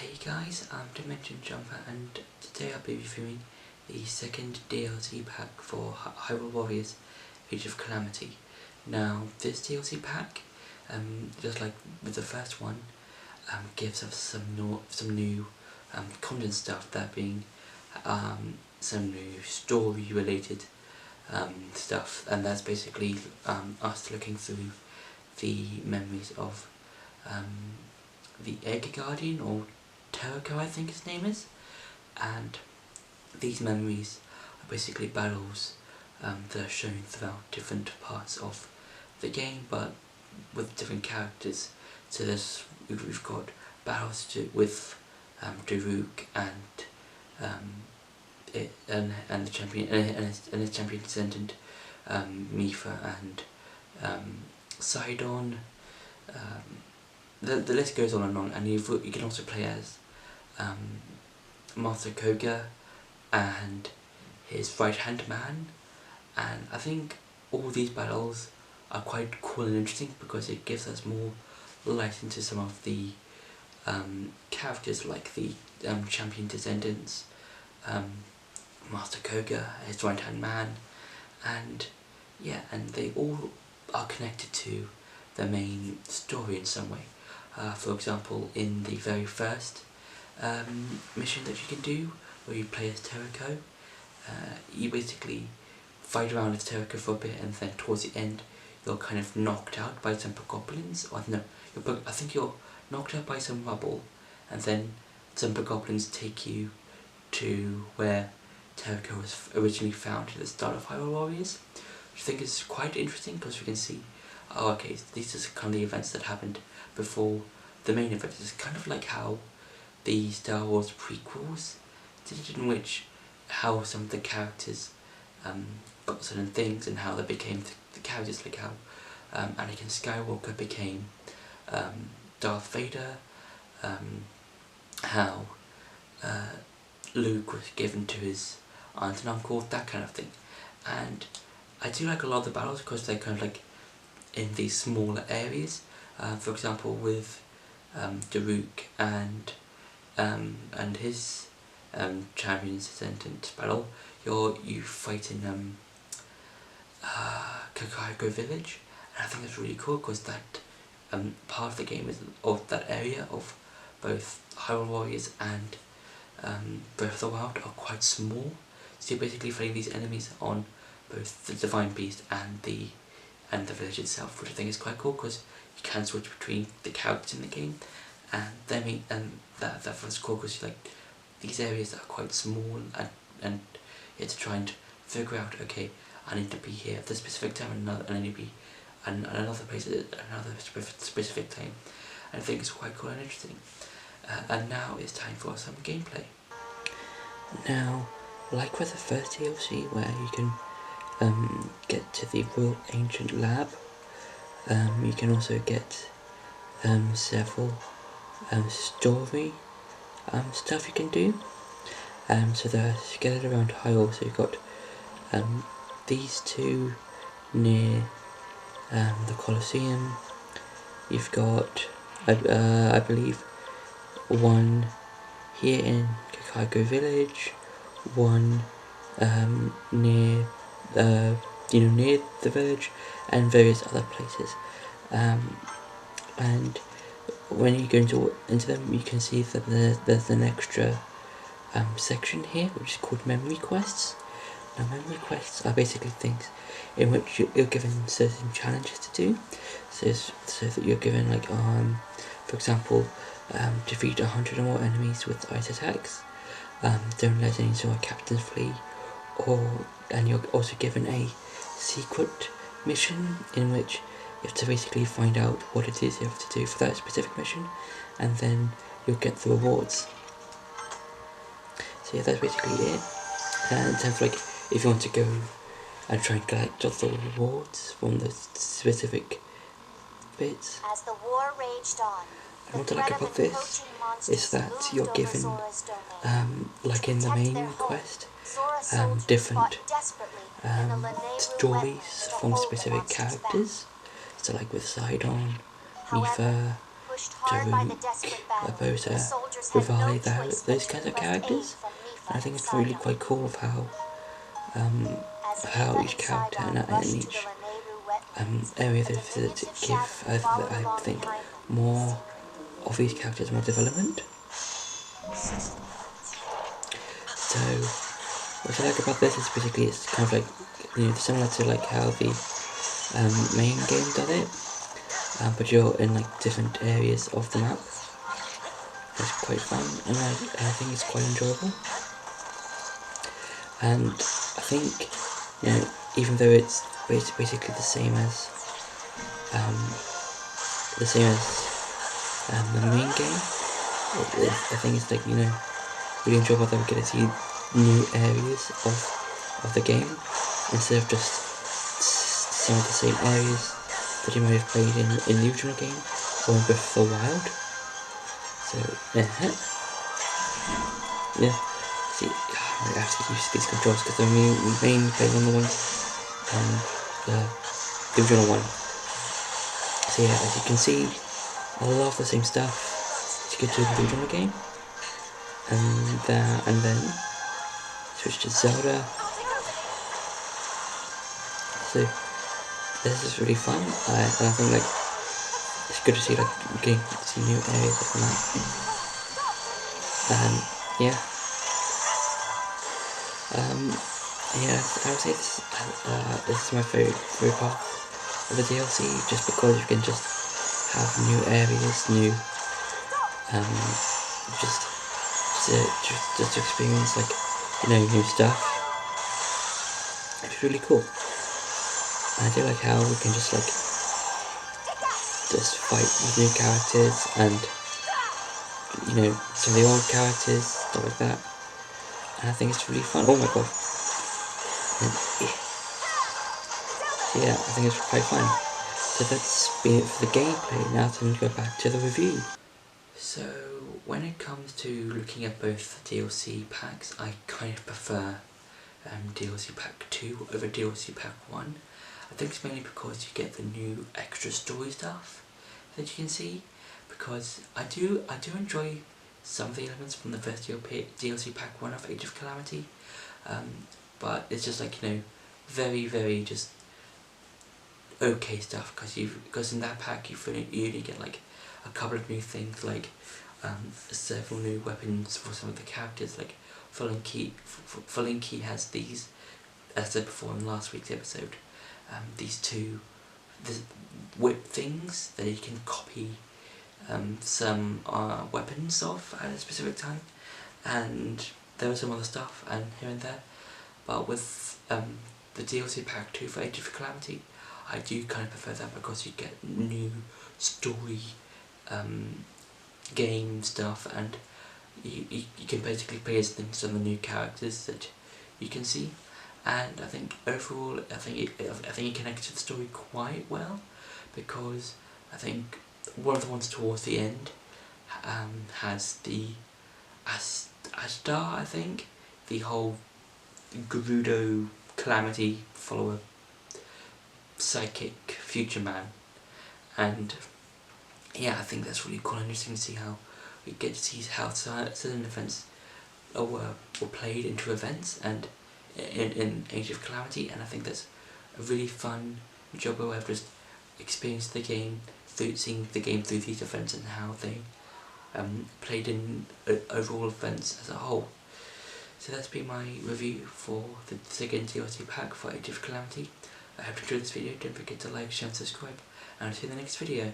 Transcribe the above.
Hey guys, I'm Dimension Jumper and today I'll be reviewing the second DLC pack for Hyrule Warriors Age of Calamity. Now this DLC pack, just like with the first one, gives us some new content stuff, that being some new story related stuff, and that's basically us looking through the memories of the Egg Guardian, or Terraco I think his name is, and these memories are basically battles that are shown throughout different parts of the game, but with different characters. So we've got battles with Daruk and the champion and his champion descendant Mifa and Sidon. The list goes on, and you can also play as Master Koga and his right hand man, and I think all these battles are quite cool and interesting because it gives us more light into some of the characters, like the champion descendants, Master Koga, his right hand man, and yeah, and they all are connected to the main story in some way. For example, in the very first mission that you can do, where you play as Terraco, you basically fight around as Terraco for a bit, and then towards the end you're kind of knocked out by some goblins, or no, I think you're knocked out by some rubble, and then some goblins take you to where Terraco was originally found at the start of Hyrule Warriors, which I think is quite interesting because we can see, oh okay, these are kind of the events that happened before the main event. It's kind of like how the Star Wars prequels did it, in which how some of the characters got certain things and how they became the characters, like how Anakin Skywalker became Darth Vader, how Luke was given to his aunt and uncle, that kind of thing. And I do like a lot of the battles because they're kind of like in these smaller areas. For example, with Daruk and his champion's descendant battle, you fight in Kakaiko village, and I think that's really cool because that part of the game is of that area of both Hyrule Warriors and Breath of the Wild are quite small. So you're basically fighting these enemies on both the Divine Beast and the village itself, which I think is quite cool because you can switch between the characters in the game, and that was cool because like these areas are quite small, and you have to try and figure out, okay, I need to be here at this specific time, and I need to be another place at another specific time. And I think it's quite cool and interesting. And now it's time for some gameplay. Now, like with the first DLC, where you can get to the Royal Ancient Lab, you can also get several story stuff you can do. So they're scattered around Hyrule. So you've got these two near the Colosseum. You've got I believe one here in Kakaiko village, one near near the village, and various other places. And when you go into them, you can see that there's an extra section here which is called memory quests. Now, memory quests are basically things in which you're given certain challenges to do, so that you're given, like, for example, defeat 100 or more enemies with ice attacks, don't let any Zora captains flee, and you're also given a secret mission in which you have to basically find out what it is you have to do for that specific mission, and then you'll get the rewards. So yeah, that's basically it. In terms of, like, if you want to go and try and collect all the rewards from the specific bits. As the war raged on, and what I like about this is that you're given, like in the main quest, different stories from specific characters. So like with Sidon, Mifa, opposed to Rivali, those kinds of characters. And I think it's really quite cool of how each character and each area they visit give, I think, more of each character's more development. So what I like about this is basically it's kind of like, you know, similar to like how the main game does it, but you're in like different areas of the map. It's quite fun, and I think it's quite enjoyable. And I think, you know, even though it's basically the same as the main game, I think it's like, you know, really enjoyable that we get to see new areas of the game instead of just some of the same areas that you might have played in the original game or in Breath of the Wild. So yeah, see, I have to use these controls because I'm mainly playing on the ones the original one. So yeah, as you can see, a lot of the same stuff as you could do in the original game. And then switch to Zelda. So this is really fun, and I think like it's good to see like getting to see new areas of the map. And yeah, yeah, I would say this is my favorite part of the DLC, just because you can just have new areas, new just to experience like, you know, new stuff. It's really cool. I do like how we can just fight with new characters and, you know, some of the old characters, stuff like that. And I think it's really fun. Oh my god. And, yeah, I think it's quite fun. So that's been it for the gameplay. Now time to go back to the review. So when it comes to looking at both DLC packs, I kind of prefer DLC pack 2 over DLC pack 1. I think it's mainly because you get the new extra story stuff that you can see, because I do enjoy some of the elements from the first DLC pack 1 of Age of Calamity, but it's just like, you know, very just okay stuff, because in that pack you only get like a couple of new things, like several new weapons for some of the characters, like Fulinki has these, as I said before in last week's episode, these two whip things that you can copy some weapons of at a specific time, and there was some other stuff and here and there, but with the DLC pack 2 for Age of Calamity, I do kind of prefer that because you get new story game stuff, and you can basically play as some of the new characters that you can see. And I think overall, I think it connects to the story quite well, because I think one of the ones towards the end has the Astar, I think, the whole Gerudo Calamity follower psychic future man, and yeah, I think that's really cool and interesting to see how we get to see how certain events were played into events and in Age of Calamity, and I think that's a really fun job where I've just experienced the game seeing the game through these events and how they played in overall events as a whole. So that's been my review for the second DLC pack for Age of Calamity. I hope you enjoyed this video. Don't forget to like, share and subscribe, and I'll see you in the next video.